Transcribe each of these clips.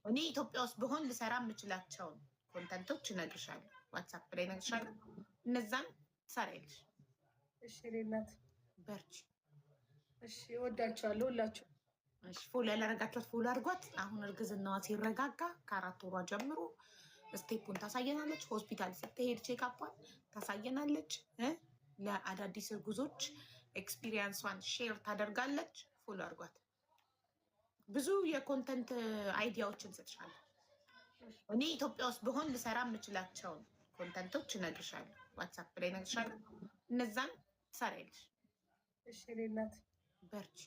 እኔ ኢትዮጵያ ውስጥ ብሆን ልሰራ የምችላቸውን ኮንተንቶች እነግርሻለሁ፣ ዋትሳፕ ላይ እነግርሻለሁ። እነዛን ትሰሪያለሽ። እሺ ሌላት በርቺ። እሺ እወዳቸዋለሁ ሁላችሁ። እሺ ፎሎ ያላረጋችኋት ፎሎ አድርጓት። አሁን እርግዝናዋ ሲረጋጋ ከ4 ወሯ ጀምሮ ስቴፑን ታሳየናለች። ሆስፒታል ስትሄድ ቼክአፓን ታሳየናለች። ለአዳዲስ እርጉዞች ኤክስፒሪየንሷን ሼር ታደርጋለች። ፎሎ አድርጓት። ብዙ የኮንተንት አይዲያዎችን ሰጥሻለሁ። እኔ ኢትዮጵያ ውስጥ ብሆን ልሰራ የምችላቸውን ኮንተንቶች እነግርሻለሁ፣ ዋትሳፕ ላይ እነግርሻለሁ። እነዛን ትሰሪያለሽ። እሺ ሌላት በርቺ።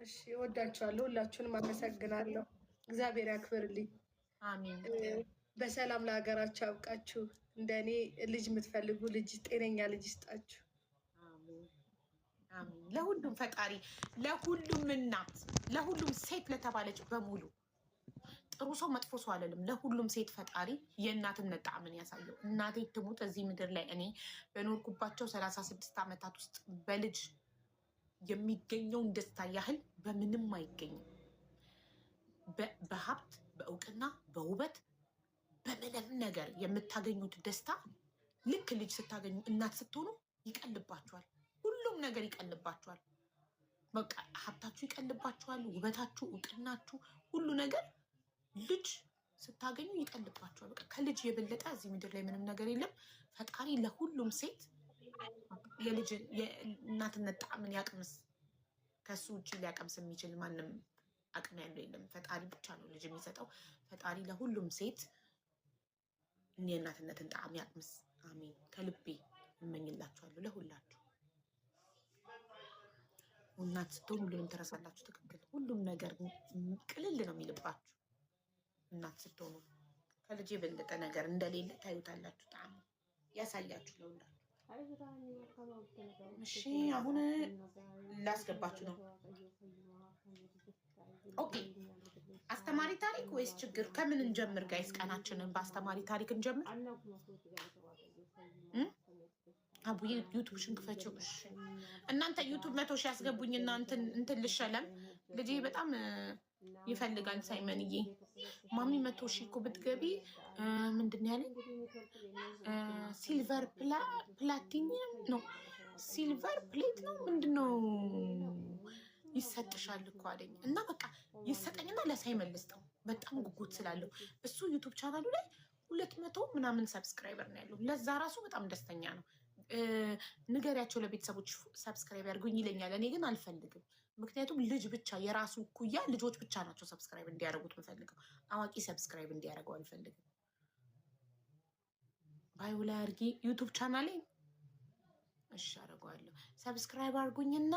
እሺ እወዳቸዋለሁ ሁላችሁንም። አመሰግናለሁ። እግዚአብሔር ያክብርልኝ። አሚን። በሰላም ለሀገራችሁ ያብቃችሁ። እንደኔ ልጅ የምትፈልጉ ልጅ ጤነኛ ልጅ ይስጣችሁ። አሚን። ለሁሉም ፈጣሪ፣ ለሁሉም እናት፣ ለሁሉም ሴት ለተባለች በሙሉ ጥሩ ሰው መጥፎ ሰው አለልም። ለሁሉም ሴት ፈጣሪ የእናትነት ጣዕምን ያሳየው። እናቴ ትሙት እዚህ ምድር ላይ እኔ በኖርኩባቸው 36 ዓመታት ውስጥ በልጅ የሚገኘውን ደስታ ያህል በምንም አይገኝም። በሀብት፣ በእውቅና፣ በውበት፣ በምንም ነገር የምታገኙት ደስታ ልክ ልጅ ስታገኙ እናት ስትሆኑ ይቀልባችኋል። ሁሉም ነገር ይቀልባችኋል። በቃ ሀብታችሁ ይቀልባችኋል፣ ውበታችሁ፣ እውቅናችሁ፣ ሁሉ ነገር ልጅ ስታገኙ ይቀልባችኋል። በቃ ከልጅ የበለጠ እዚህ ምድር ላይ ምንም ነገር የለም። ፈጣሪ ለሁሉም ሴት የልጅ የእናትነት ጣዕምን ያቅምስ። ከሱ ውጭ ሊያቀምስ የሚችል ማንም አቅም ያለው የለም። ፈጣሪ ብቻ ነው ልጅ የሚሰጠው። ፈጣሪ ለሁሉም ሴት የእናትነትን ጣዕም ያቅምስ። አሜን። ከልቤ እመኝላችኋለሁ ለሁላችሁ። እናት ስትሆን ሁሉንም ትረሳላችሁ። ትክክል። ሁሉም ነገር ቅልል ነው የሚልባችሁ እናት ስትሆኑ። ከልጅ የበለጠ ነገር እንደሌለ ታዩታላችሁ። ጣዕሙ ያሳያችሁ ለሁላችሁ። እሺ አሁን ላስገባችሁ ነው። ኦኬ አስተማሪ ታሪክ ወይስ ችግር? ከምን እንጀምር ጋይስ? ቀናችንን በአስተማሪ ታሪክ እንጀምር። አቡዬ ዩቱብሽን ክፈችው። እሺ እናንተ ዩቱብ 100 ሺህ ያስገቡኝና እንትን ልሸለም። ልጄ በጣም ይፈልጋል። ሳይመንዬ ማሚ 100 ሺህ እኮ ብትገቢ ምንድን ነው ያለኝ? ሲልቨር ፕላቲኒየም ነው ሲልቨር ፕሌት ነው ምንድን ነው ይሰጥሻል እኮ አለኝ። እና በቃ ይሰጠኝና ለሳይመን ልስጠው። በጣም ጉጉት ስላለው እሱ ዩቱብ ቻናሉ ላይ 200 ምናምን ሰብስክራይበር ነው ያለው። ለዛ ራሱ በጣም ደስተኛ ነው። ንገሪያቸው ለቤተሰቦች ሰብስክራይብ ያድርጉኝ ይለኛል። እኔ ግን አልፈልግም። ምክንያቱም ልጅ ብቻ የራሱ እኩያ ልጆች ብቻ ናቸው ሰብስክራይብ እንዲያደርጉት የምፈልገው። አዋቂ ሰብስክራይብ እንዲያደርገው አልፈልግም። ባዩ ላይ አድርጊ ዩቱብ ቻናሌ። እሺ አደርገዋለሁ። ሰብስክራይብ አድርጉኝና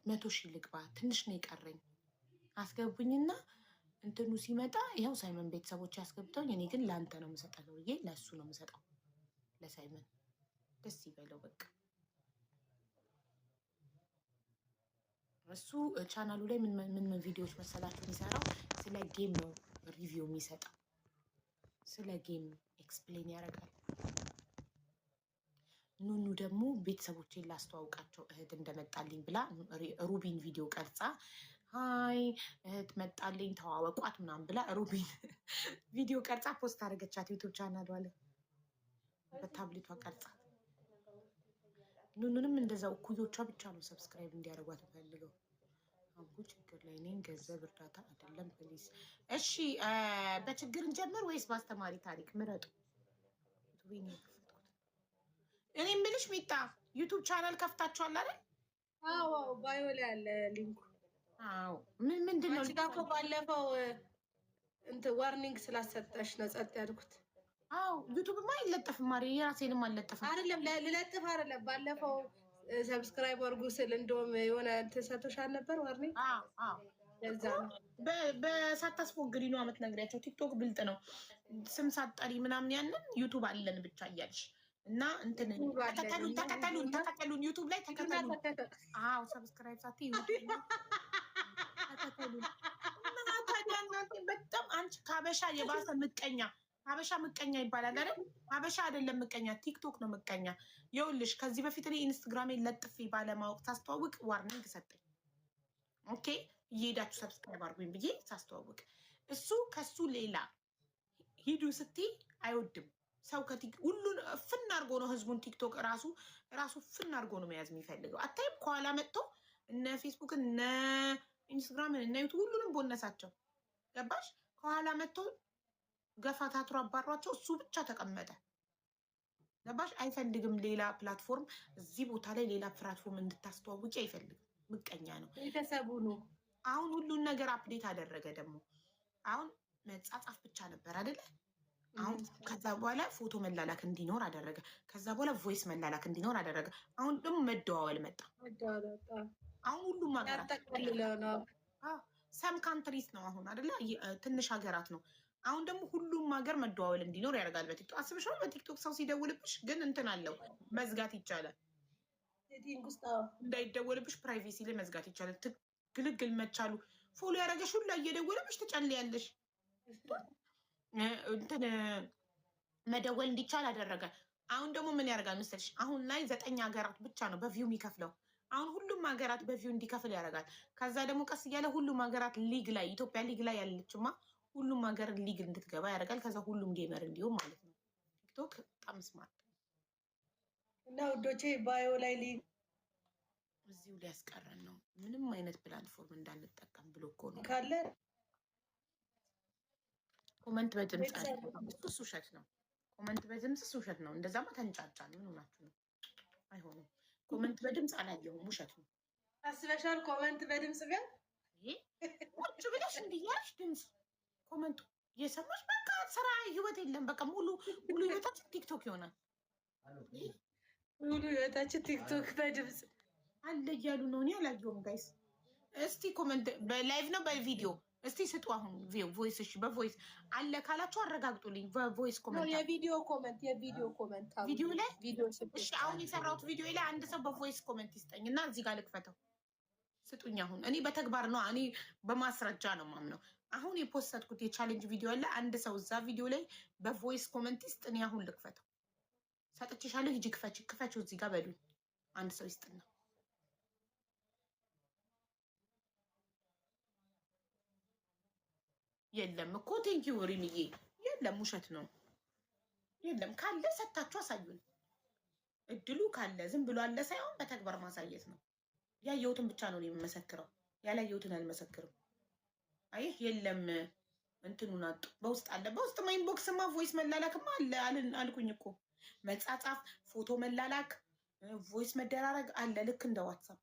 100 ሺህ ልግባ። ትንሽ ነው የቀረኝ። አስገቡኝና እንትኑ ሲመጣ ይኸው ሳይመን ቤተሰቦች ያስገብተውኝ። እኔ ግን ለአንተ ነው የምሰጠው ብዬ ለእሱ ነው የምሰጠው። ለሳይመን ደስ ይበለው። በቃ እሱ ቻናሉ ላይ ምን ቪዲዮዎች መሰላችሁ የሚሰራው? ስለ ጌም ነው ሪቪው የሚሰጠው። ስለ ጌም ኤክስፕሌን ያደርጋል። ኑኑ ደግሞ ቤተሰቦቼን ላስተዋውቃቸው እህት እንደመጣልኝ ብላ ሩቢን ቪዲዮ ቀርጻ ሀይ እህት መጣልኝ ተዋወቋት ምናምን ብላ ሩቢን ቪዲዮ ቀርጻ ፖስት አደረገቻት ዩቱብ ቻናሏ ላይ በታብሌቷ ቀርጻ። ኑኑንም እንደዛው እኩዮቿ ብቻ ነው ሰብስክራይብ እንዲያደርጓት ፈልገው። አቡ ችግር ላይ ነኝ፣ ገንዘብ እርዳታ አይደለም ፕሊዝ። እሺ በችግር እንጀምር ወይስ በአስተማሪ ታሪክ? ምረጡ። እኔ የምልሽ ሚጣ ዩቱብ ቻናል ከፍታችኋል አይደል? አዎ ባዮ ላይ አለ ሊንኩ። አዎ ምንድን ነው ጋር ባለፈው እንትን ዋርኒንግ ስላሰጠሽ ነው ጸጥ ያልኩት። አዎ ዩቱብማ አይለጠፍም ማሪ፣ የራሴንም አልለጠፍም። አይደለም ልለጥፍ አይደለም። ባለፈው ሰብስክራይብ አድርጉ ስል እንደውም የሆነ እንትን ሰጥቶሻል ነበር ዋርኒንግ። ለዛ ነው በሳታስፎግሪ ነው የምትነግሪያቸው። ቲክቶክ ብልጥ ነው። ስም ሳትጠሪ ምናምን ያንን ዩቱብ አለን ብቻ እያልሽ እና እንትን ተከተሉን ዩቱብ ላይ ተከተሉን። አዎ ሰብስክራይብ ሳት ተከተሉን። በጣም አንቺ ከሀበሻ የባሰ ምቀኛ። ሀበሻ ምቀኛ ይባላል አይደል? ሀበሻ አይደለም ምቀኛ፣ ቲክቶክ ነው ምቀኛ። ይኸውልሽ ከዚህ በፊት እኔ ኢንስታግራሜን ለጥፌ ባለማወቅ ሳስተዋውቅ ዋርኒንግ ሰጠኝ። ኦኬ እየሄዳችሁ ሰብስክራይብ አድርጉኝ ብዬ ሳስተዋውቅ እሱ ከሱ ሌላ ሂዱ ስትይ አይወድም። ሰው ሁሉን ፍን አድርጎ ነው ህዝቡን ቲክቶክ ራሱ ፍን አድርጎ ነው መያዝ የሚፈልገው። አታይም? ከኋላ መጥቶ እነ ፌስቡክን እነ ኢንስታግራምን እነ ዩቱብ ሁሉንም ቦነሳቸው። ገባሽ? ከኋላ መጥቶ ገፋታትሮ አባሯቸው፣ እሱ ብቻ ተቀመጠ። ገባሽ? አይፈልግም ሌላ ፕላትፎርም፣ እዚህ ቦታ ላይ ሌላ ፕላትፎርም እንድታስተዋውቂ አይፈልግም። ምቀኛ ነው፣ ቤተሰቡ ነው። አሁን ሁሉን ነገር አፕዴት አደረገ። ደግሞ አሁን መጻጻፍ ብቻ ነበር አይደለ? አሁን ከዛ በኋላ ፎቶ መላላክ እንዲኖር አደረገ። ከዛ በኋላ ቮይስ መላላክ እንዲኖር አደረገ። አሁን ደግሞ መደዋወል መጣ። አሁን ሁሉም ሀገራት ሰም ካንትሪስ ነው አሁን አይደለ? ትንሽ ሀገራት ነው። አሁን ደግሞ ሁሉም ሀገር መደዋወል እንዲኖር ያደርጋል። በቲክቶክ አስበሽዋል? በቲክቶክ ሰው ሲደውልብሽ ግን እንትን አለው፣ መዝጋት ይቻላል። እንዳይደወልብሽ ፕራይቬሲ ላይ መዝጋት ይቻላል። ግልግል መቻሉ ፎሎ ያደረገሽ ሁላ እየደወለብሽ ትጨልያለሽ። እንትን መደወል እንዲቻል አደረገ። አሁን ደግሞ ምን ያደርጋል መሰለሽ? አሁን ላይ 9 ሀገራት ብቻ ነው በቪው የሚከፍለው። አሁን ሁሉም ሀገራት በቪው እንዲከፍል ያደርጋል። ከዛ ደግሞ ቀስ እያለ ሁሉም ሀገራት ሊግ ላይ ኢትዮጵያ ሊግ ላይ ያለችማ ሁሉም ሀገር ሊግ እንድትገባ ያደርጋል። ከዛ ሁሉም ጌመር እንዲሁም ማለት ነው። ቲክቶክ በጣም ስማርት እና ውዶቼ ባዮ ላይ ሊግ እዚሁ ሊያስቀረን ነው። ምንም አይነት ፕላትፎርም እንዳንጠቀም ብሎ እኮ ነው ካለ ኮመንት በድምፅ እሱ ውሸት ነው። ኮመንት በድምፅ እሱ ውሸት ነው። እንደዛማ ተንጫጫ ነው። ምን ሆናችሁ ነው? አይሆንም። ኮመንት በድምፅ አላየሁም። ውሸት ነው። አስበሻል? ኮመንት በድምፅ ግን ቁጭ ብለሽ እንዲያሽ ድምፅ ኮመንቱ እየሰማሽ በቃ ስራ ህይወት የለም። በቃ ሙሉ ህይወታችን ቲክቶክ ይሆናል። ሙሉ ህይወታችን ቲክቶክ በድምፅ አለ እያሉ ነው። እኔ አላየሁም ጋይስ። እስቲ ኮመንት በላይቭ ነው በቪዲዮ እስቲ ስጡ። አሁን ቮይስ እሺ፣ በቮይስ አለ ካላችሁ አረጋግጡልኝ። በቮይስ ኮመንት የቪዲዮ ኮመንት ቪዲዮ ላይ እሺ። አሁን የሰራሁት ቪዲዮ ላይ አንድ ሰው በቮይስ ኮመንት ይስጠኝ እና እዚህ ጋር ልክፈተው። ስጡኝ። አሁን እኔ በተግባር ነው፣ እኔ በማስረጃ ነው ማምነው። አሁን የፖስተትኩት የቻሌንጅ ቪዲዮ አለ። አንድ ሰው እዛ ቪዲዮ ላይ በቮይስ ኮመንት ይስጥ። እኔ አሁን ልክፈተው። ሰጥቼሻለሁ፣ ሂጂ ክፈችው እዚህ ጋር በሉኝ። አንድ ሰው ይስጥና የለም እኮ ቴንኪው ሪምዬ፣ የለም ውሸት ነው። የለም ካለ ሰታችሁ አሳዩን። እድሉ ካለ ዝም ብሎ አለ ሳይሆን በተግባር ማሳየት ነው። ያየሁትን ብቻ ነው የምመሰክረው፣ ያላየሁትን አልመሰክርም። አይህ የለም እንትኑን አጡ። በውስጥ አለ። በውስጥ ኢንቦክስማ ቮይስ መላላክማ አለ አልኩኝ እኮ። መጻጻፍ፣ ፎቶ መላላክ፣ ቮይስ መደራረግ አለ። ልክ እንደ ዋትሳፕ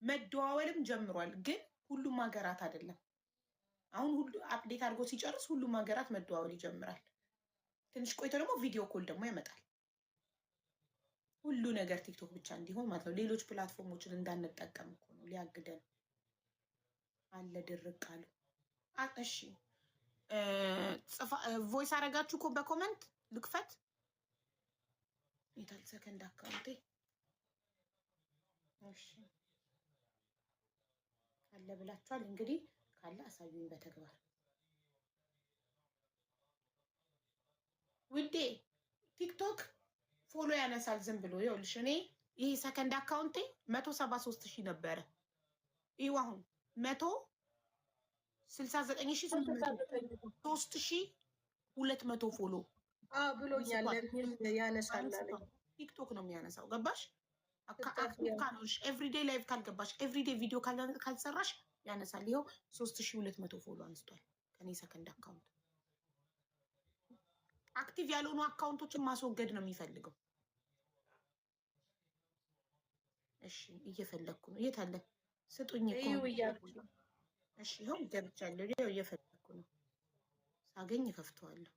መደዋወልም ጀምሯል። ግን ሁሉም ሀገራት አይደለም። አሁን ሁሉ አፕዴት አድርጎ ሲጨርስ ሁሉም ሀገራት መደዋወል ይጀምራል። ትንሽ ቆይቶ ደግሞ ቪዲዮ ኮል ደግሞ ያመጣል። ሁሉ ነገር ቲክቶክ ብቻ እንዲሆን ማለት ነው። ሌሎች ፕላትፎርሞችን እንዳንጠቀም እኮ ነው፣ ሊያግደን አለ። ድርቅ አሉ። እሺ ቮይስ አደረጋችሁ እኮ በኮመንት ልክፈት። የታል ሰከንድ አካውንቴ? እሺ አለ ብላችኋል። እንግዲህ ካለ አሳዩኝ በተግባር ውዴ። ቲክቶክ ፎሎ ያነሳል ዝም ብሎ። ይኸውልሽ እኔ ይሄ ሰከንድ አካውንቴ 173,000 ነበረ። ይኸው አሁን 169,300 ፎሎ ብሎኛል። ያነሳል ቲክቶክ ነው የሚያነሳው። ገባሽ? ካልሆንሽ ኤቭሪዴይ ላይቭ ካልገባሽ ኤቭሪዴይ ቪዲዮ ካልሰራሽ ያነሳል። ይኸው 3,200 ፎሎ አንስቷል ከኔ ሰከንድ አካውንት። አክቲቭ ያልሆኑ አካውንቶችን ማስወገድ ነው የሚፈልገው። እሺ እየፈለግኩ ነው። የት አለ? ስጡኝ እኮ። እሺ ይኸው ገብቻለሁ። ይኸው እየፈለግኩ ነው። ሳገኝ እከፍተዋለሁ።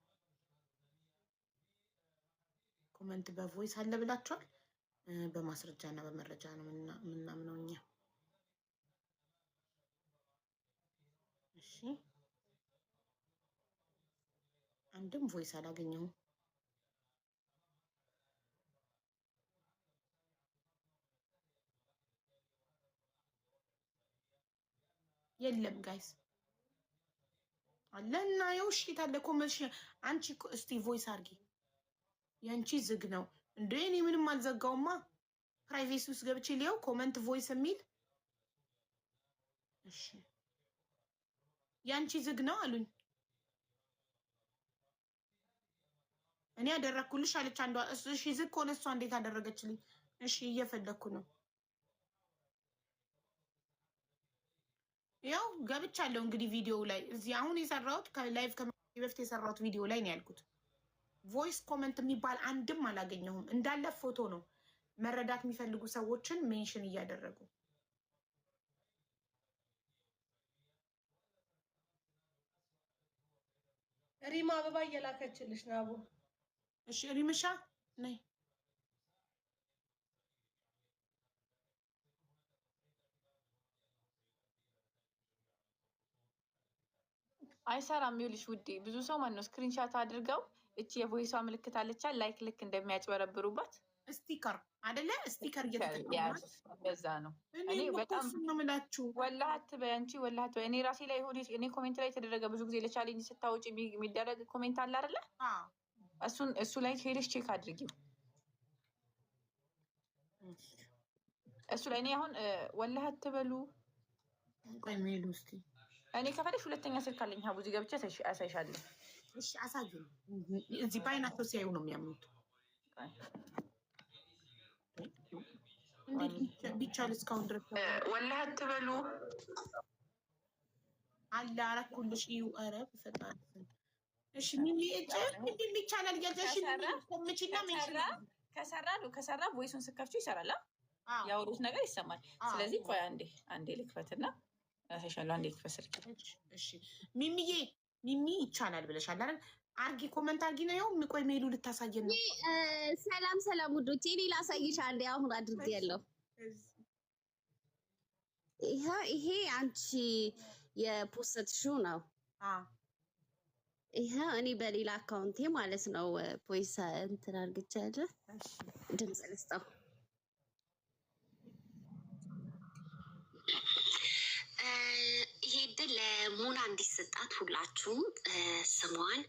ኮመንት በቮይስ አለ ብላችኋል። በማስረጃ እና በመረጃ ነው የምናምነው እኛ። እሺ አንድም ቮይስ አላገኘሁም። የለም ጋይስ አለ እና የውሽ የታለ ኮመንሽ? አንቺ እስቲ ቮይስ አድርጊ። የአንቺ ዝግ ነው እንዴ? እኔ ምንም አልዘጋውማ። ፕራይቬሲ ውስጥ ገብቼ ሊያው ኮመንት ቮይስ የሚል እሺ፣ የአንቺ ዝግ ነው አሉኝ። እኔ ያደረግኩልሽ አለች አንዷ። እሺ ዝግ ሆነ። እሷ እንዴት አደረገችልኝ? እሺ እየፈለግኩ ነው። ያው ገብቻለሁ እንግዲህ ቪዲዮ ላይ እዚህ አሁን የሰራሁት ከላይቭ በፊት የሰራሁት ቪዲዮ ላይ ነው ያልኩት። ቮይስ ኮመንት የሚባል አንድም አላገኘሁም። እንዳለ ፎቶ ነው። መረዳት የሚፈልጉ ሰዎችን ሜንሽን እያደረጉ ሪማ አበባ እየላከችልሽ ነው አቡ። እሺ ሪምሻ ነይ። አይሰራም። ይኸውልሽ ውዴ ብዙ ሰው ማነው ስክሪንሻት አድርገው እቺ የቮይሷ ምልክት አለቻ ላይክ ልክ እንደሚያጭበረብሩባት ስቲከር አይደለ? ስቲከር በዛ ነው። እኔ በጣም ነው የምላችሁ። ወላሂ በይ አንቺ ወላሂ በይ። እኔ ራሴ ላይ ሆዴ እኔ ኮሜንት ላይ የተደረገ ብዙ ጊዜ ለቻሌንጅ ስታወጪ የሚደረግ ኮሜንት አለ አይደለ? እሱ ላይ ሄደሽ ቼክ አድርጊው። እሱ ላይ እኔ አሁን ወላሂ አትበሉ። ቆይ ሜሉ እስኪ እኔ ከፈለሽ ሁለተኛ ስልክ አለኝ ሀቡ እዚህ ገብቼ አሳይሻለሁ። እሺ አሳይኝ። እዚህ ባይናቸው ሲያዩ ነው የሚያምኑት። እንዴት ቢቻል እስካሁን ድረስ ወላሂ አትበሉ አለ አረኩልሽ። እዩ ኧረ በፈጣሪ እሺ ምን ይቻላል? ያዘሽ ከሰራ ቮይሱን ስከፍቹ ይሰራል። ያወሩት ነገር ይሰማል። ስለዚህ ቆይ አንዴ ልክፈትና አሳይሻለሁ። አንዴ ልክፈት ስልክ። እሺ ሚሚዬ ሚሚ ይቻላል ብለሻል አይደል? አርጊ ኮመንት አርጊ ነው። ቆይ ሜሉ ልታሳየን ነው። ሰላም ሰላም ውዶቼ፣ እኔ ላሳይሽ አንዴ አሁን አድርጌያለሁ። ይሄ አንቺ የፖስትሽው ነው። ይሄ እኔ በሌላ አካውንቴ ማለት ነው ፖይሳ እንትን አድርግቻለሁ። ድምፅ ልስጠው። ይሄ ድል ለሙና እንዲሰጣት ሁላችሁም ስሟን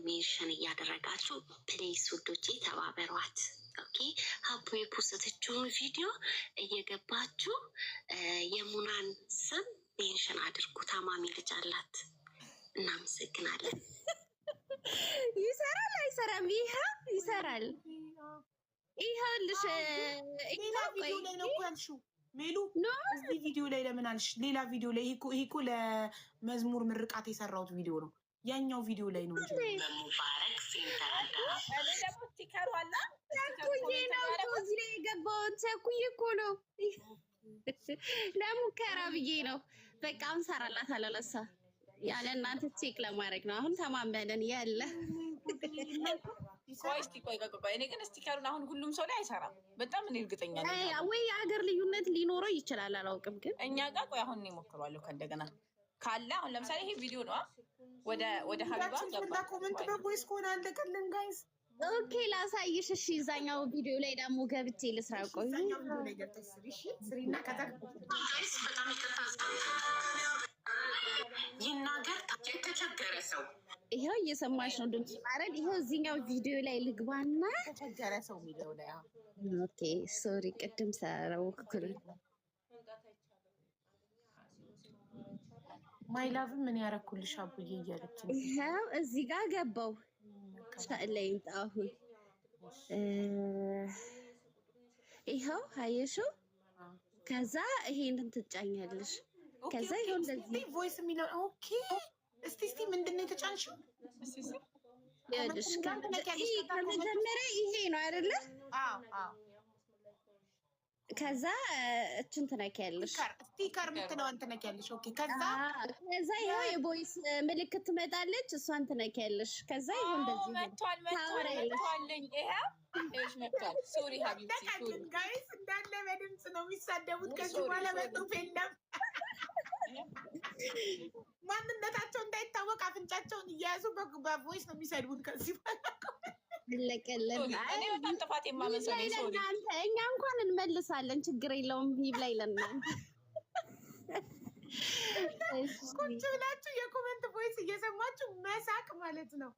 ሜንሽን እያደረጋችሁ ፕሌስ ውዶቼ ተባበሯት። ኦኬ ሀቡ የፖስተችውን ቪዲዮ እየገባችሁ የሙናን ስም ሜንሽን አድርጉ። ታማሚ ልጅ አላት። እናመሰግናለን። ይሰራል አይሰራም? ይሰራል። ይኸውልሽ ሌላ ቪዲዮ ላይ ነው እኮ ያልሽው ሜሉ። እዚህ ቪዲዮ ላይ ለምን አልሽ? ሌላ ቪዲዮ ላይ ይሄ እኮ ለመዝሙር ምርቃት የሰራሁት ቪዲዮ ነው። ያኛው ቪዲዮ ላይ ነው እንጂ ሙባረክ ሲንተራዳ ስቲከሩ አለ ነው እዚህ ላይ የገባውን ቸኩዬ እኮ ነው ለሙከራ ብዬ ነው። በቃ እንሰራላታለን ለእሷ ያለ እናንተ ቼክ ለማድረግ ነው። አሁን ተማመንን ያለ ቆይ እኔ ግን ስቲከሩን አሁን ሁሉም ሰው ላይ አይሰራም። በጣም እኔ እርግጠኛ ነኝ ወይ የሀገር ልዩነት ሊኖረው ይችላል፣ አላውቅም። ግን እኛ ጋር ቆይ አሁን እኔ እሞክረዋለሁ ከእንደገና ካለ አሁን ለምሳሌ ይሄ ቪዲዮ ነው ወደ ሀቢባ ገባ ኮሜንት በቮይስ ኮን አለቀልን ጋይስ። ኦኬ ላሳይሽ። እሺ እዛኛው ቪዲዮ ላይ ደግሞ ገብቼ ልስራ። ቆይ እዛኛው ቪዲዮ ላይ ገብተሽ ስሪ። እሺ ስሪና ጋይስ በጣም ይናገር የተቸገረ ሰው ይሄው እየሰማሽ ነው ድምጽ ማረድ። ይሄው እዚህኛው ቪዲዮ ላይ ልግባና የተቸገረ ሰው የሚለው ላይ ኦኬ ሶሪ ቅድም ሰራው ኩል ማይ ላቭ ምን ያረኩልሽ አቡዬ እያለች ይሄው እዚህ ጋር ገባው ሻለኝ አሁን ይሄው አየሽው። ከዛ ይሄንን ትጫኛለሽ። ከዛ ይሄው እንደዚህ ቮይስ የሚለው ኦኬ። እስቲ ምንድን ነው የተጫንሽው? ያለሽ ከመጀመሪያ ይሄ ነው አይደለ? አዎ። ከዛ እችን ትነኪያለሽ። ስቲከር ምትለዋን ትነኪያለሽ። ኦኬ። ከዛ ይሄው የቮይስ ምልክት ትመጣለች፣ እሷን ትነኪያለሽ። ከዛ ይሄው እንደዚህ መጥቷል። ይሄው መጥቷል። ሶሪ ሀቢብቲ ሶሪ ጋይስ፣ እንዳለ በድምጽ ነው የሚሳደቡት። ከዚህ በኋላ በጽሁፍ የለም። ማንነታቸው እንዳይታወቅ አፍንጫቸውን እየያዙ በቮይስ ነው የሚሰድቡት። ከዚህ በኋላ ለቀለም እኔ በጣም ጥፋት የማመሰለኝ ሶሪ። እኛ እንኳን እንመልሳለን፣ ችግር የለውም። ይብላኝ ለእናንተ ቁጭ ብላችሁ የኮመንት ቮይስ እየሰማችሁ መሳቅ ማለት ነው።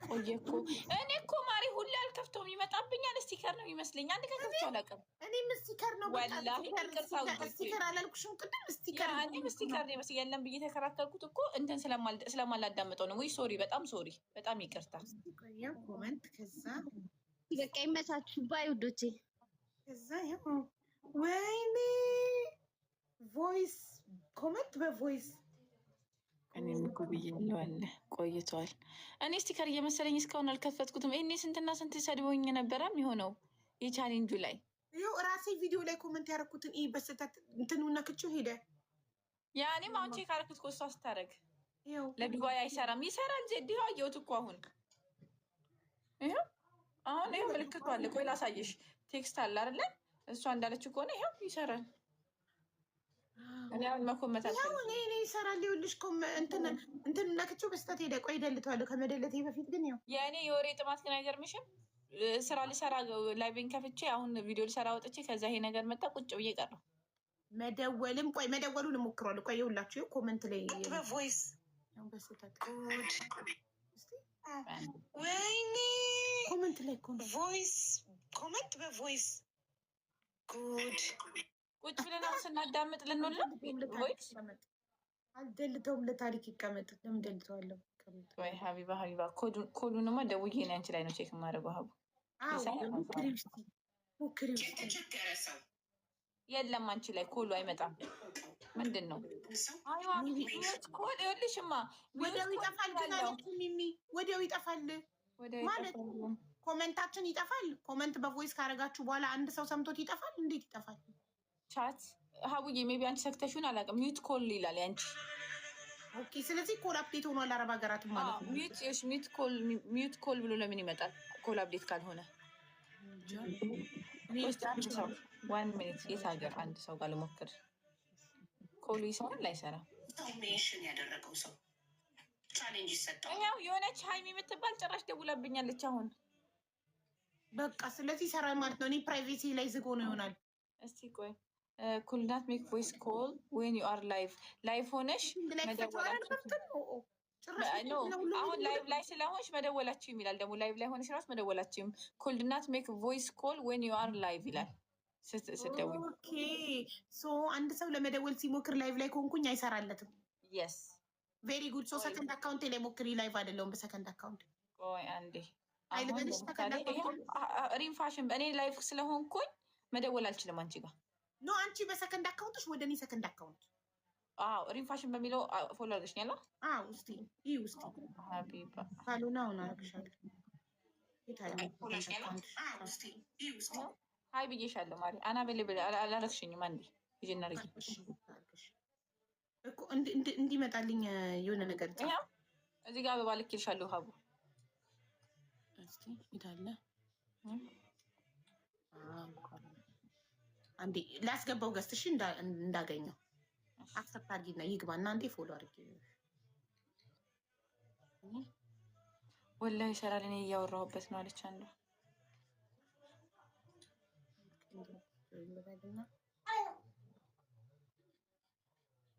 ቆየ እኮ እኔ እኮ ማሪ ሁሌ አልከፍተውም፣ ይመጣብኛል። ስቲከር ነው ይመስለኝ። አንድ ቀን ከፍቼው አላውቅም። እኔም ስቲከር ነው ወላሂ ስቲከር አላልኩሽም ቅድም? ስቲከር እኔም ስቲከር ነው ይመስለኝ። የለም ብዬ ተከራከርኩት እኮ እንትን ስለማላዳምጠው ነው። ወይ ሶሪ፣ በጣም ሶሪ፣ በጣም ይቅርታ። ኮመንት ከዛ በቃ ይመቻችሁ ባይ ውዶቼ። ከዛ ያው ወይኔ ቮይስ ኮመንት በቮይስ እኔም እኮ ብያለሁ አለ ቆይቷል። እኔ ስቲከር እየመሰለኝ እስካሁን አልከፈትኩትም። ይሄኔ ስንትና ስንት ሰድቦኝ ነበረ የሚሆነው የቻሌንጁ ላይ። ይኸው ራሴ ቪዲዮ ላይ ኮመንት ያደረኩትን ይህ በስተት እንትኑ ነክቼው ሄደ። ያኔም አሁን ቼክ አደረኩት እኮ እሷ ስታደርግ ለዱባይ አይሰራም። ይሰራል። ዜድ ይኸው አየሁት እኮ አሁን ይኸው አሁን ይኸው ምልክቱ አለ። ቆይ ላሳየሽ። ቴክስት አለ አይደለ? እሷ እንዳለችው ከሆነ ይኸው ይሰራል። እኔ አሁን መኮመት እኔ ይሰራል። ይኸውልሽ እንትን ነክቼው በስተት ሄደ። ቆይ እደልተዋለሁ ከመደለቴ በፊት ግን ያው የእኔ የወሬ ጥማት ግን አይገርምሽም? ስራ ልሰራ ላይቬን ከፍቼ አሁን ቪዲዮ ልሰራ ወጥቼ ከዛ ይሄ ነገር መጣ። ቁጭ ብዬ ቀረሁ። መደወልም ቆይ መደወሉን እሞክረዋለሁ። ቆይ ይኸውላችሁ ኮመንት ላይ በቮይስ ወይኔ ኮመንት ላይ ቮይስ ኮመንት በቮይስ ጉድ ቁጭ ብለን ስናዳምጥ ልንውል ቮይስ አልደልተውም። ለታሪክ ይቀመጥ። ለምን ደልተዋለሁ? ወይ ሀቢባ ኮዱንማ ደውዬ እኔ አንቺ ላይ ነው ቼክ የማደርገው። ሀቡ የለም አንቺ ላይ ኮሉ አይመጣም። ምንድን ነው ይኸውልሽማ ወዲያው ይጠፋል። ግን ሚሚ ወዲያው ይጠፋል ማለት ኮመንታችን ይጠፋል። ኮመንት በቮይስ ካደረጋችሁ በኋላ አንድ ሰው ሰምቶት ይጠፋል። እንዴት ይጠፋል? ቻት ሀቡዬ ሜቢ አንቺ ሰክተሽውን አላውቅም። ሚዩት ኮል ይላል ያንቺ። ኦኬ ስለዚህ ኮል አፕዴት ሆኗል። አረብ ሀገራት ማለት ነው። ሚዩት ኮል ብሎ ለምን ይመጣል? ኮል አፕዴት ካልሆነ ዋን ሚኒት የት ሀገር አንድ ሰው ጋር ልሞክር። ኮሉ ይሰራል ላይሰራ? ሜንሽን ያደረገው ሰው ቻሌንጅ ይሰጠዋል። ያው የሆነች ሀይሚ የምትባል ጭራሽ ደውላብኛለች አሁን። በቃ ስለዚህ ይሰራል ማለት ነው። እኔ ፕራይቬሲ ላይ ዝግ ሆኖ ይሆናል። እስቲ ቆይ ኩል ናት ሜክ ቮይስ ኮል ዌን ዩ አር ላይቭ ሆነሽ አሁን ላይቭ ላይ ስለሆንሽ መደወላችሁ ይላል። ደግሞ ላይቭ ላይ ሆነሽ ራሱ መደወላችሁም። ኩል ናት ሜክ ቮይስ ኮል ዌን ዩ አር ላይቭ ይላል ስትደውይ። ኦኬ ሶ አንድ ሰው ለመደወል ሲሞክር ላይቭ ላይ ከሆንኩኝ አይሰራለትም። የስ ቬሪ ጉድ። ሶ ሰከንድ አካውንት ላይ ሞክሪ። ላይቭ አይደለውም በሰከንድ አካውንት። ቆይ አንዴ አይልበልሽ ሪም ፋሽን እኔ ላይቭ ስለሆንኩኝ መደወል አልችልም አንቺ ጋር። ኖ አንቺ በሰከንድ አካውንትሽ ወደ እኔ ሰከንድ አካውንት። አዎ ሪም ፋሽን በሚለው ፎሎ አድርገሽ ነው ያለው። አዎ ውስጥ ይህ ውስጥ ሀቢባ ካሉና አሁን አደረግሻለሁ። ሀይ ብዬሻለሁ ማሪ። አናቤል አላረግሽኝም። አንዴ ሂጂና አድርጊ እኮ እንዲመጣልኝ የሆነ ነገር እዚህ ጋር አበባ ልኬልሻለሁ። ሀቡ ይታለ አንዴ ላስገባው ገዝትሽ እንዳገኘው አክሰፕት አድርጊና ይግባ እና አንዴ ፎሎ አድርጊ። ወላሂ ይሰራል። እኔ እያወራሁበት ነው አለች አንዷ።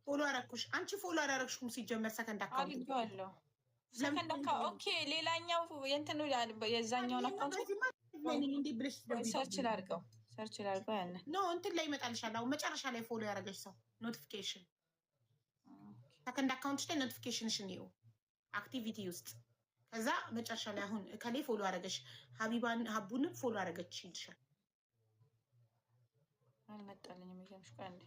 ፎሎ አደረኩሽ። አንቺ ፎሎ አደረግሽኩም ሲጀመር ሰከንድ አካውንት አለው። ሰከንድ አካውንት ኦኬ። ሌላኛው የእንትን የዛኛውን አካውንት ሰርች ላድርገው ያንን ኖ እንትን ላይ ይመጣልሻል። አሁን መጨረሻ ላይ ፎሎ ያደረገች ሰው ኖቲፊኬሽን ሰከንድ አካውንትሽ ላይ ኖቲፊኬሽንሽን ይኸው አክቲቪቲ ውስጥ ከዛ መጨረሻ ላይ አሁን ከላይ ፎሎ አደረገች ሀቡንም ፎሎ አደረገች ይልሻል። አልመጣልኝም። የሚገርምሽ ቆይ አንዴ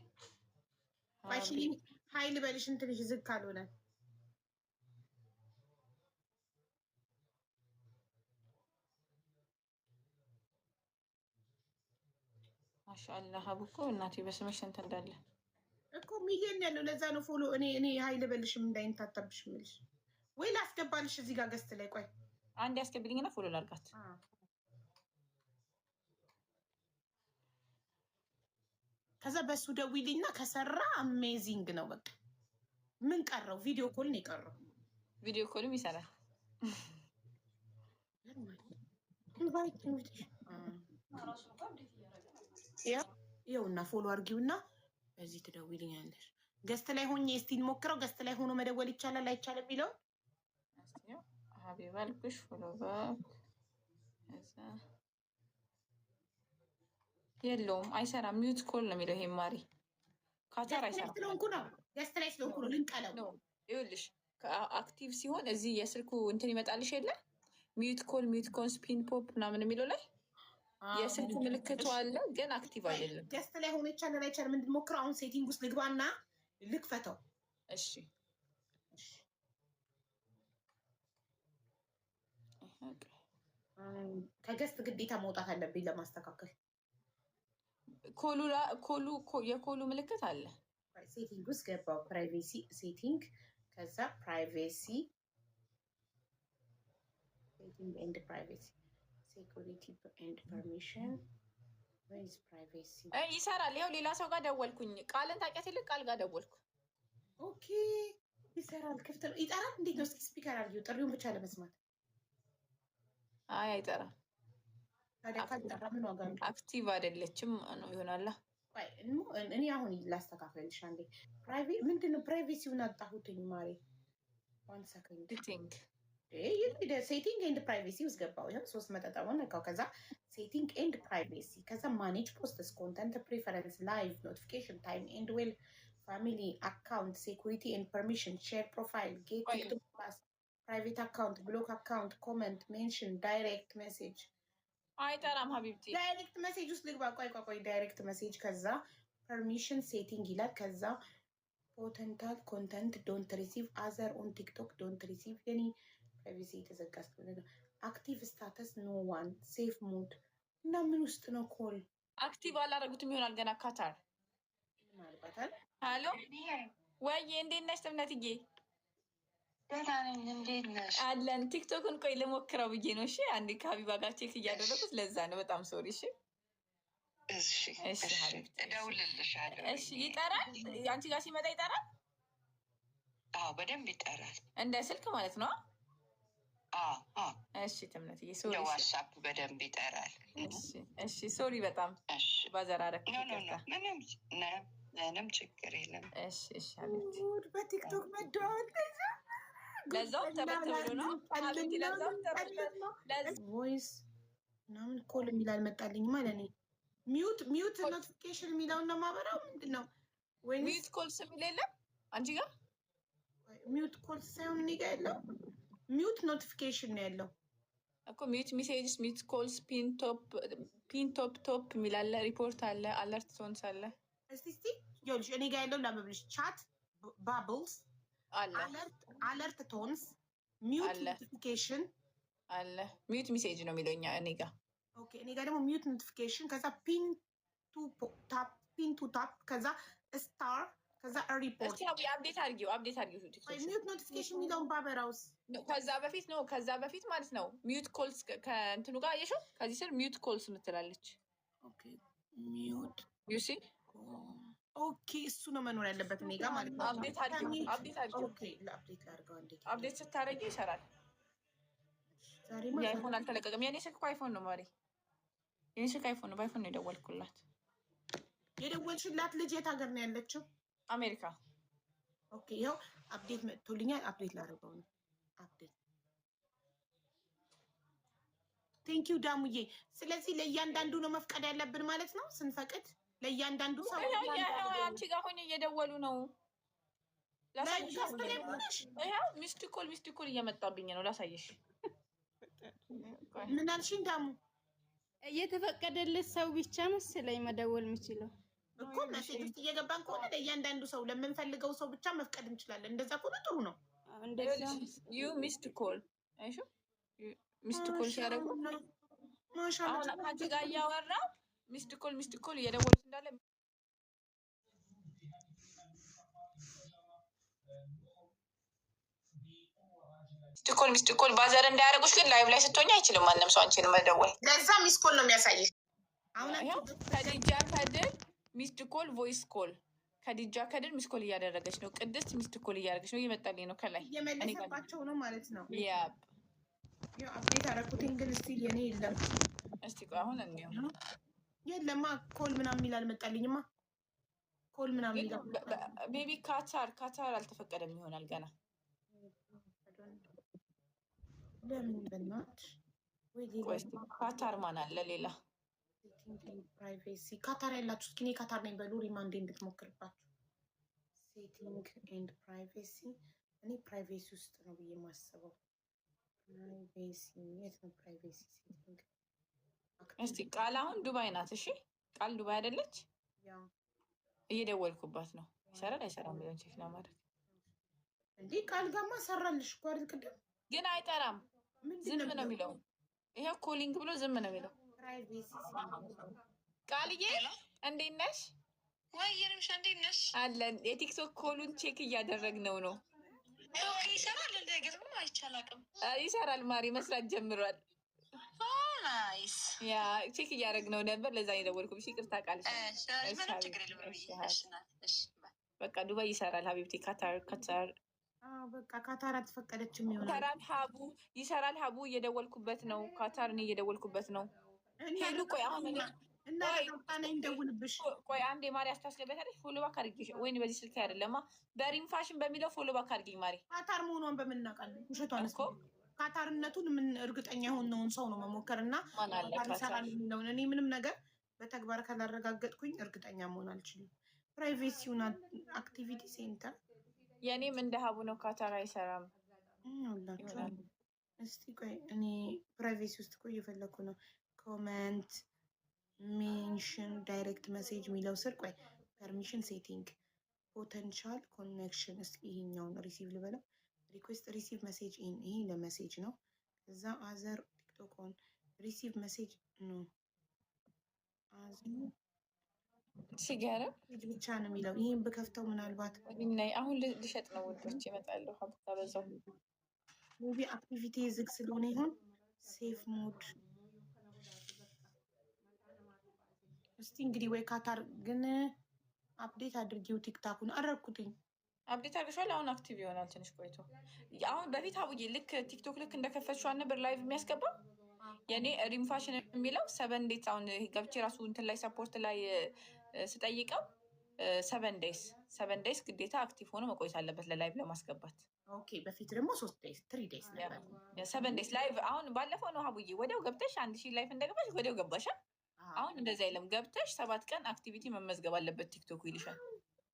ሀይል በልሽ እንትንሽ ዝግ ካልሆነ ማሻአላህ ሀቡ እኮ እናቴ በስምሽ እንትን እንዳለ እኮ ሚሊዮን ያለው ለዛ ነው ፎሎ እኔ ሀይል በልሽም እንዳይንታታብሽ ምልሽ ወይ ላስገባልሽ እዚህ ጋር ገስት ላይ ቆይ አንድ ያስገብልኝና ፎሎ ላድርጋት። ከዛ በሱ ደውይልኝና ከሰራ አሜዚንግ ነው። በቃ ምን ቀረው? ቪዲዮ ኮል ነው የቀረው። ቪዲዮ ኮልም ይሰራል። ይኸውና ፎሎ አድርጊውና በዚህ ትደውይልኛለሽ። ገስት ላይ ሆኜ እስቲ እንሞክረው። ገስት ላይ ሆኖ መደወል ይቻላል አይቻልም የሚለውን ሀቢባ ልኩሽ ፎሎ ባክ የለውም፣ አይሰራም። ሚዩት ኮል ነው የሚለው። ይሄ ማሪ ካታር አይሰራም። ስለሆንኩ ነው ገስት ላይ ስለሆንኩ ነው። ልንቀለው ይኸውልሽ አክቲቭ ሲሆን እዚህ የስልኩ እንትን ይመጣልሽ የለ ሚዩት ኮል ስፒን ፖፕ ምናምን የሚለው ላይ የስልኩ ምልክቱ አለ፣ ግን አክቲቭ አይደለም። ገስት ላይ ሆኖ ይቻላል አይቻልም እንድሞክረው። አሁን ሴቲንግ ውስጥ ልግባና ልክፈተው። እሺ ከገስት ግዴታ መውጣት አለብኝ ለማስተካከል። የኮሉ ምልክት አለ። ሴቲንግ ውስጥ ገባው። ፕራይቬሲ ሴቲንግ፣ ከዛ ፕራይቬሲ ሴቲንግ ኤንድ ፕራይቬሲ ሴኩሪቲ ኤንድ ፐርሚሽን ወይስ ፕራይቬሲ ይሰራል። ይኸው ሌላ ሰው ጋር ደወልኩኝ። ቃልን ታውቂያት የለ ቃል ጋር ደወልኩ። ኦኬ ይሰራል። ክፍት ነው። ይጠራል። እንዴት ነው? እስኪ ስፒከር አድርጊው ጥሪውን ብቻ ለመስማት። አይ አይጠራም። አክቲቭ አይደለችም ነው ይሆናላ። እኔ አሁን ላስተካክልልሽ አንዴ። ምንድን ነው ፕራይቬሲውን አጣሁትኝ ማሬ። ዋን ሰከንድ ሴቲንግ ኤንድ ፕራይቬሲ ውስጥ ገባው። ይኸው 3 መጠጠሙን ነካው። ከዛ ሴቲንግ ኤንድ ፕራይቬሲ፣ ከዛ ማኔጅ ፖስትስ፣ ኮንተንት ፕሪፈረንስ፣ ላይቭ ኖቲፊኬሽን፣ ታይም ኤንድ ዌል፣ ፋሚሊ አካውንት፣ ሴኩሪቲ ኤንድ ፐርሚሽን፣ ሼር ፕሮፋይል፣ ጌት ቲክቶክ ፕላስ፣ ፕራይቬት አካውንት፣ ብሎክ አካውንት፣ ኮመንት፣ ሜንሽን፣ ዳይሬክት ሜሴጅ። አይጠራም ሀቢብቲ። ዳይሬክት ሜሴጅ ውስጥ ልግባ። ቆይ ዳይሬክት ሜሴጅ፣ ከዛ ፐርሚሽን ሴቲንግ ይላል። ከዛ ፖተንታል ኮንተንት ዶንት ሪሲቭ አዘር ኦን ቲክቶክ ዶንት ሪሲቭ የኔ ፕራይቬሲ የተዘጋ ስለሆነ ነው። አክቲቭ ስታተስ ኖ ዋን ሴፍ ሞድ እና ምን ውስጥ ነው? ኮል አክቲቭ አላደረጉትም ይሆናል ገና። ካታር ማልባታል። ሀሎ ወይ እንዴት ነሽ ትምነትዬ? ደህና ነኝ። እንዴት ነሽ? አለን። ቲክቶክን ቆይ ልሞክረው ብዬ ነው። እሺ አንዴ ከሀቢባ ጋር ቼክ እያደረጉት ለዛ ነው። በጣም ሶሪ። እሺ እደውልልሻለሁ። እሺ ይጠራል። አንቺ ጋር ሲመጣ ይጠራል? አዎ በደንብ ይጠራል። እንደ ስልክ ማለት ነው። እሺ ትምነትዬ ሶሪ። ዋትስአፕ በደንብ ይጠራል። እሺ ሶሪ በጣም ባዘራረክ። ምንም ችግር የለም። እሺ በቲክቶክ መደዋወል ለዛው ተበት ብሎ ነው አብቲ። ለዛው ተበት ቮይስ ምናምን ኮል የሚል አልመጣልኝ ማለት ነው። ሚዩት ኖቲፊኬሽን የሚለውን ነው የማበራው። ምንድን ነው ወይ ሚዩት ኮልስ የሚል የለም አንቺ ጋር? ሚዩት ኮልስ ሳይሆን እኔ ጋር ያለው ሚዩት ኖቲፊኬሽን ነው ያለው እኮ። ሚዩት ሜሴጅስ፣ ሚዩት ኮልስ፣ ፒን ቶፕ የሚል አለ፣ ሪፖርት አለ፣ አለርት ቶንስ አለ። እስቲ ይኸውልሽ እኔ ጋር ያለው ላመብልሽ። ቻት ባብልስ አለ፣ አለርት ቶንስ፣ ሚዩት ኖቲፊኬሽን አለ። ሚዩት ሜሴጅ ነው የሚለው እኔ ጋር። ኦኬ እኔ ጋር ደግሞ ሚዩት ኖቲፊኬሽን፣ ከዛ ፒን ቱ ታፕ፣ ከዛ ስታር፣ ከዛ ሪፖርት። እስቲ አፕዴት አድርጊው። ሚዩት ኖቲፊኬሽን የሚለውን ባበራውስ ከዛ በፊት ማለት ነው። ሚዩት ኮልስ ከእንትኑ ጋር አየሽው? ከዚህ ስር ሚዩት ኮልስ ምትላለች። ኦኬ ሚዩት ዩሲ ኦኬ እሱ ነው መኖር ያለበት እኔ ጋር ማለት ነው። አፕዴት አድርጊው። ኦኬ ለአፕዴት ላድርገው አንዴ። አፕዴት ስታደርጊ ይሰራል። የአይፎን አልተለቀቀም። የኔ ስልክ አይፎን ነው ማሪ። የኔ ስልክ አይፎን ነው። በአይፎን ነው የደወልኩላት። የደወልሽላት ልጅ የት ሀገር ነው ያለችው? አሜሪካ። ኦኬ ይኸው አፕዴት መጥቶልኛል። አፕዴት ላደርገው ነው። አፕዴት ቴንኪው ዳሙዬ። ስለዚህ ለእያንዳንዱ ነው መፍቀድ ያለብን ማለት ነው። ስንፈቅድ ለእያንዳንዱ ሰው አንቺ ጋር ሆኜ እየደወሉ ነው። ይኸው ሚስድ ኮል እየመጣብኝ ነው። ላሳየሽ። ምን አልሽኝ ዳሙ? እየተፈቀደለት ሰው ብቻ መሰለኝ መደወል የምችለው እኮ። ሜሴጅ ውስጥ እየገባን ከሆነ ለእያንዳንዱ ሰው ለምንፈልገው ሰው ብቻ መፍቀድ እንችላለን። እንደዛ ከሆነ ጥሩ ነው። ዩ ሚስድ ኮል አይሹ ሚስድ ኮል ሲያደርጉ አሁን አንቺ ጋር እያወራ ሚስድ ኮል እየደወሉት እንዳለ ሚስድ ኮል ባዘር እንዳያደርጉሽ። ግን ላይቭ ላይ ስትሆኝ አይችልም ማንም ሰው አንቺን መደወል። ለዛ ሚስ ኮል ነው የሚያሳይሽ። አሁን ከዲጃ ከድር ሚስድ ኮል ቮይስ ኮል ከዲጃ ከድር ሚስ ኮል እያደረገች ነው። ቅድስት ሚስድ ኮል እያደረገች ነው። እየመጣልኝ ነው ከላይ እየመለሰባቸው ነው ማለት ነው። ያብ አፕዴት አደረኩትኝ ግን እስቲ የኔ የለም። እስቲ አሁን እንየው። የለማ ኮል ምናምን የሚል አልመጣልኝማ። ኮል ምናምን የሚል ቤቢ ካታር አልተፈቀደም ይሆናል ገና። ለምን በእናትሽ ወይ ካታር ማን አለ ሌላ? ፕራይቬሲ ካታር ያላችሁ እስኪ እኔ ካታር ነኝ በሉ ሪማንዴ እንድትሞክርባችሁ። ሴቲንግ ኤንድ ፕራይቬሲ እኔ ፕራይቬሲ ውስጥ ነው ብዬ የማስበው። ፕራይቬሲ የት ነው ፕራይቬሲ ሴቲንግ? እስቲ ቃል አሁን ዱባይ ናት። እሺ ቃል ዱባይ አይደለች? እየደወልኩባት ነው። ይሰራል አይሰራም ብለን ቼክ ለማድረግ እንዴ። ቃል ጋማ ሰራልሽ እኮ አይደል? ቅድም ግን አይጠራም። ዝም ነው የሚለው። ይሄ ኮሊንግ ብሎ ዝም ነው የሚለው። ቃልዬ እንዴት ነሽ? ወይ የርምሻ እንዴት ነሽ? አለን። የቲክቶክ ኮሉን ቼክ እያደረግነው ነው። ይሰራል እንደገርም አይቻላቅም። ይሰራል ማሪ መስራት ጀምሯል። ናይስ። ያ ቼክ እያደረግነው ነበር። ለዛ የደወልኩብሽ ይቅርታ ቃልሽ። በቃ ዱባይ ይሰራል ሀቢብቲ። ካታር በቃ ካታር አትፈቀደችም ይሆናል። ይሰራል ሀቡ ይሰራል ሀቡ እየደወልኩበት ነው። ካታር እኔ እየደወልኩበት ነው። ሄሉ ቆይ አሁን እና እንደውልብሽ ቆይ አንዴ ማሪ አስታስገበታለች። ፎሎ ባክ አድርጊ ወይ በዚህ ስልክ አይደለማ በሪም ፋሽን በሚለው ፎሎ ባክ አድርጊ ማሪ። ካታር መሆኗን በምናውቃለን። ውሸቷን እኮ ካታርነቱን ምን እርግጠኛ የሆነውን ሰው ነው መሞከር እና ይሰራል የሚለውን እኔ ምንም ነገር በተግባር ካላረጋገጥኩኝ እርግጠኛ መሆን አልችልም። ፕራይቬሲውን አክቲቪቲ ሴንተር የእኔም እንደ ሀቡ ነው። ካታር አይሰራም። እስቲ ቆይ እኔ ፕራይቬሲ ውስጥ እኮ እየፈለኩ ነው። ኮመንት ሜንሽን ዳይሬክት ሜሴጅ የሚለው ስር ቆይ ፐርሚሽን ሴቲንግ ፖተንሻል ኮኔክሽን እስኪ ይሄኛውን ሪሲቭ ልበለው። ሪኩዌስት ሪሲቭ ሜሴጅ ኢን ይሄ ለሜሴጅ ነው። እዛ አዘር ቲክቶክ ኦን ሪሲቭ ሜሴጅ ነው ሲገርም ብቻ ነው የሚለው። ይሄን ብከፍተው ምናልባት አሁን ልሸጥ ነው ወዶች ይመጣለሁ። ሀብታ በዛው ሙቪ አክቲቪቲ ዝግ ስለሆነ ይሆን ሴፍ ሞድ። እስቲ እንግዲህ ወይ ካታር ግን አፕዴት አድርጊው። ቲክታኩን አደረኩትኝ አፕዴት አድርገሻል። አሁን አክቲቭ ይሆናል ትንሽ ቆይቶ። አሁን በፊት አቡዬ ልክ ቲክቶክ ልክ እንደከፈትሽው ነበር ላይቭ የሚያስገባው የኔ ሪም ፋሽን የሚለው 7 ዴይስ። አሁን ገብቼ ራሱ እንትን ላይ ሰፖርት ላይ ስጠይቀው 7 ዴይስ ግዴታ አክቲቭ ሆኖ መቆየት አለበት ለላይቭ ለማስገባት። ኦኬ በፊት ደግሞ 3 ዴይስ ነበር 7 ዴይስ ላይቭ። አሁን ባለፈው ነው ሀቡዬ ወዲያው ገብተሽ 1000 ላይቭ እንደገባሽ ወዲያው ገባሻል። አሁን እንደዚህ አይለም። ገብተሽ 7 ቀን አክቲቪቲ መመዝገብ አለበት ቲክቶክ ይልሻል።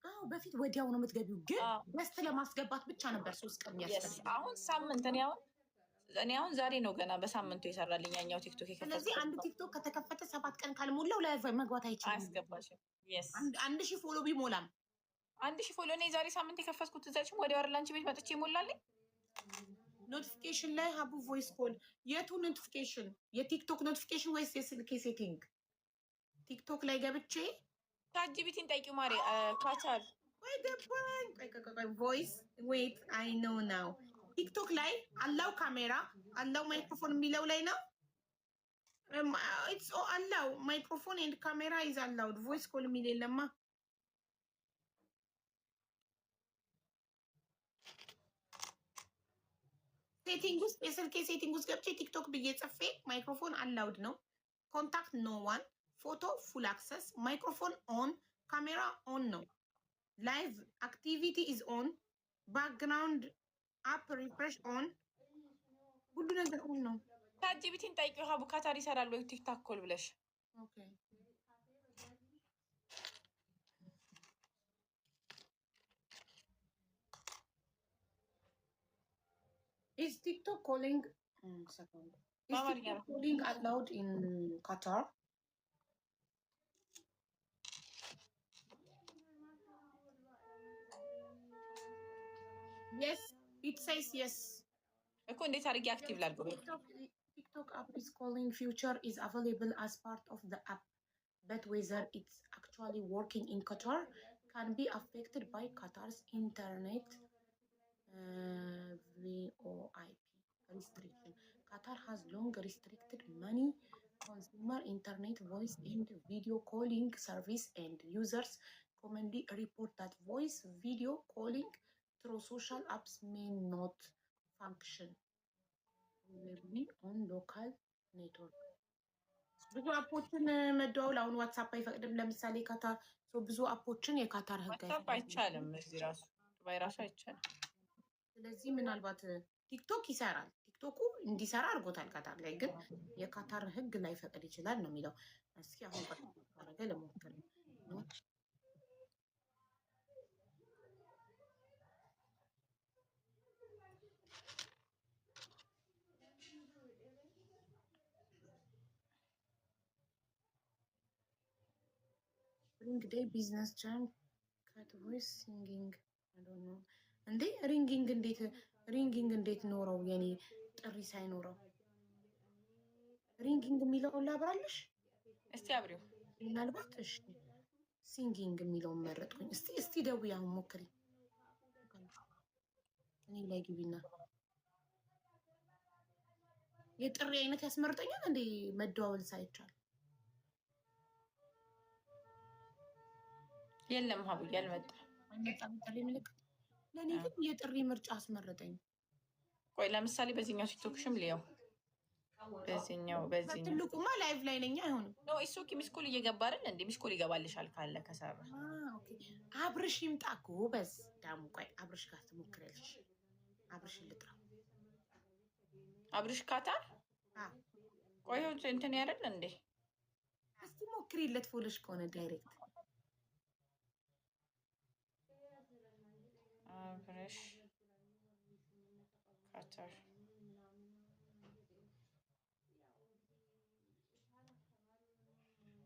አዎ በፊት ወዲያው ነው የምትገቢው፣ ግን መስት ለማስገባት ብቻ ነበር 3 ቀን ያስፈልጋል። አሁን ሳምንት እኔ አሁን ዛሬ ነው ገና በሳምንቱ የሰራልኝ ያኛው ቲክቶክ የከፈተ። ስለዚህ አንድ ቲክቶክ ከተከፈተ 7 ቀን ካልሞላው ላይ መግባት አይችልም። አያስገባሽም። 1000 ፎሎ ቢሞላም 1000 ፎሎ እኔ ዛሬ ሳምንት የከፈትኩት እዛችም ወዲያው አርላንቺ ቤት መጥቼ ይሞላልኝ። ኖቲፊኬሽን ላይ ሀቡ ቮይስ ኮል የቱ ኖቲፊኬሽን? የቲክቶክ ኖቲፊኬሽን ወይስ የስልኬ ሴቲንግ? ቲክቶክ ላይ ገብቼ ቻትጂፒቲን ጠይቂው ማሪ። ካታር ወይ ገባኝ። ቆይ ቮይስ ዌት አይ ኖ ናው ቲክቶክ ላይ አላው ካሜራ አላው ማይክሮፎን የሚለው ላይ ነው። ኢትስ አላው ማይክሮፎን ኤንድ ካሜራ ኢዝ አላውድ ቮይስ ኮል የሚል የለማ። ሴቲንግ ውስጥ የስልኬ ሴቲንግ ውስጥ ገብቼ ቲክቶክ ብዬ ጽፌ ማይክሮፎን አላውድ ነው። ኮንታክት ኖ ዋን፣ ፎቶ ፉል አክሰስ፣ ማይክሮፎን ኦን፣ ካሜራ ኦን ነው። ላይቭ አክቲቪቲ ኢዝ ኦን፣ ባክግራውንድ አፕ ሪፍሬሽ ኦን፣ ሁሉ ነገር ኦን ነው። ቻትጂፒቲን ጠይቂው ሀቡ ካታር ይሰራል ወይ ቲክታክ ኮል ብለሽ። ኦኬ ኢዝ ቲክቶክ ኮሊንግ ሰኮንድ ኢዝ ቲክቶክ ኮሊንግ አላውድ ኢን ካታር? Yes, it says yes. እኮ እንዴት አድርጌ አክቲቭ ላድርገው? TikTok app is calling feature is available as part of the app, but whether it's actually working in Qatar can be affected by Qatar's internet VoIP restriction. Qatar has long restricted many consumer internet voice and video calling service, and users commonly report that voice video calling through social apps may not function on local network. ብዙ አፖችን መደዋወል አሁን ዋትሳፕ አይፈቅድም። ለምሳሌ ካታር ብዙ አፖችን የካታር ህግ አይቻልም። እዚህ ራሱ ዱባይ ራሱ አይቻልም። ስለዚህ ምናልባት ቲክቶክ ይሰራል። ቲክቶኩ እንዲሰራ አድርጎታል። ካታር ላይ ግን የካታር ህግ ላይፈቅድ ይችላል ነው የሚለው። እስኪ አሁን አረገ ለሞክር እንግዲህ ቢዝነስ ቻን ካት ቮይስ ሲንጊንግ እንዴ ሪንጊንግ እንዴት ኖረው የኔ ጥሪ ሳይኖረው ሪንጊንግ የሚለውን ላብራልሽ እስቲ አብሪው ምናልባት እሺ ሲንጊንግ የሚለውን መረጥኩኝ። እስቲ ደውይ አሁን ሞክሪ። እኔ ላይ ግቢና የጥሪ አይነት ያስመርጠኛል እንዴ መደዋወል ሳይቻል የለም ሀቡዬ አልመጣም። ጥሪ ምልክት ለእኔ ግን የጥሪ ምርጫ አስመረጠኝ። ቆይ ለምሳሌ በዚህኛው ቲክቶክሽም ሊያው በዚህኛው ትልቁማ ላይቭ ላይ ነኝ። አይሆንም ኖ እሱ ሚስኮል እየገባ አይደል እንዴ? ሚስኮል ይገባልሻል ካለ ከሰራ አብርሽ ይምጣ ጎበዝ። ዳሙ ቆይ አብርሽ ጋር ትሞክሪያለሽ። አብርሽ ልጥራ። አብርሽ ካታር ቆይ እንትን ያደል እንዴ? እስቲ ሞክሪለት ፎሎሽ ከሆነ ዳይሬክት አብርሽ ካታር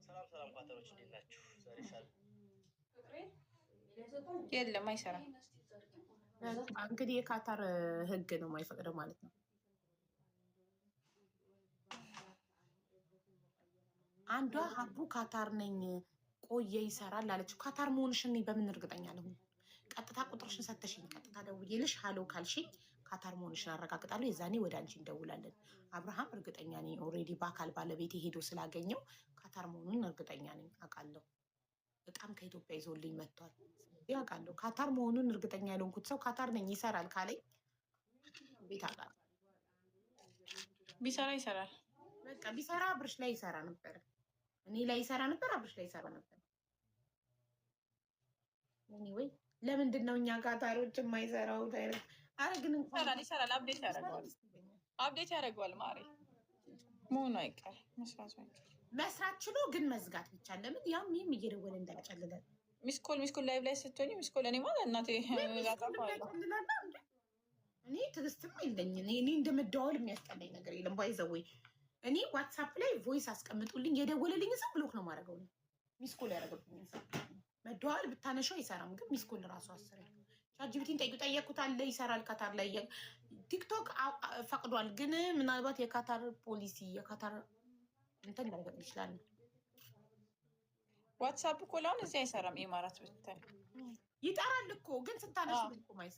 ሰላም ኳተሮች እንዴት ናችሁ? የለም አይሰራም። እንግዲህ የካታር ህግ ነው የማይፈቅደው ማለት ነው። አንዷ ሀቡ ካታር ነኝ ቆየ ይሰራል አለችው። ካታር መሆንሽን በምን እርግጠኛ ለሁን? ቀጥታ ቁጥርሽን ሰተሽኝ ቀጥታ ደውዬልሽ ሀሎ ካልሽኝ ካታር መሆንሽን አረጋግጣለሁ። የዛኔ ወደ አንቺ እንደውላለን። አብርሃም እርግጠኛ ነኝ ኦልሬዲ በአካል ባለቤቴ ሄዶ ስላገኘው ካታር መሆኑን እርግጠኛ ነኝ አውቃለሁ። በጣም ከኢትዮጵያ ይዞልኝ መጥቷል አውቃለሁ። ካታር መሆኑን እርግጠኛ ያልሆንኩት ሰው ካታር ነኝ ይሰራል ካለኝ ቤት አውቃለሁ። ቢሰራ ይሰራል። በቃ ቢሰራ አብርሽ ላይ ይሰራ ነበር፣ እኔ ላይ ይሰራ ነበር፣ አብርሽ ላይ ይሰራ ነበር። ኤኒዌይ ለምንድን ነው እኛ ካታሮች የማይሰራው? አረ ግን ይሰራል። አፕዴት ያደርገዋል። ማሬ መሆኑ አይቀር መስራት ችሎ ግን መዝጋት ብቻ። ለምን ያም ይህም እየደወለ እንዳያጨልለን። ሚስኮል ላይቭ ላይ ስትሆኝ ሚስኮል እኔ ማለት እናቴ እኔ ትዕግስትም የለኝ። እኔ እንደመደዋወል የሚያስጠላኝ ነገር የለም። ባይዘወይ እኔ ዋትሳፕ ላይ ቮይስ አስቀምጡልኝ የደወለልኝ ሰው ብሎክ ነው ማድረገው። ሚስኮል ያደረገብኝ ሰው መደዋወል ብታነሻው አይሰራም፣ ግን ሚስኮል ራሱ አስረ ቻትጂፒቲን ጠየኩት አለ ይሰራል። ካታር ላይ ቲክቶክ ፈቅዷል፣ ግን ምናልባት የካታር ፖሊሲ የካታር እንትን ላይፈቅድ ይችላል። ዋትሳፕ እኮ ለአሁን እዚህ አይሰራም። ኢማራት ብታይ ይጠራል እኮ ግን ስታነሹ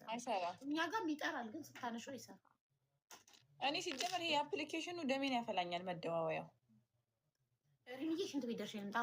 አይሰራም። እኛ ጋርም ይጠራል ግን ስታነሹ አይሰራም። እኔ ሲጀመር ይሄ አፕሊኬሽኑ ደሜን ያፈላኛል መደዋወያው። ሪሚዬ ሽንት ቤት ደርሼ ልምጣ።